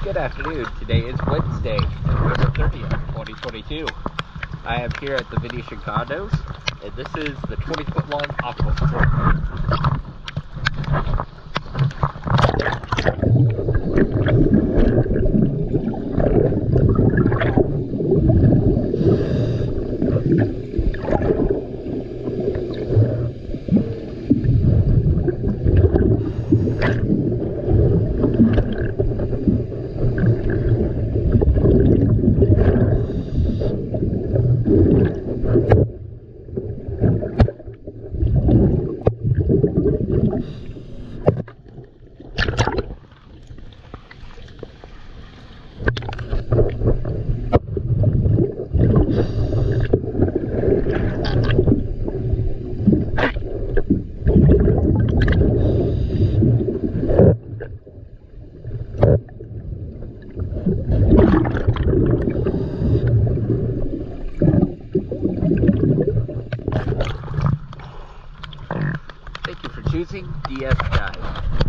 Good afternoon. Today is Wednesday, November 30th, 2022. I am here at the Venetian Condos, and this is the 20-foot long Aquasport. Thank you for choosing DS Guide.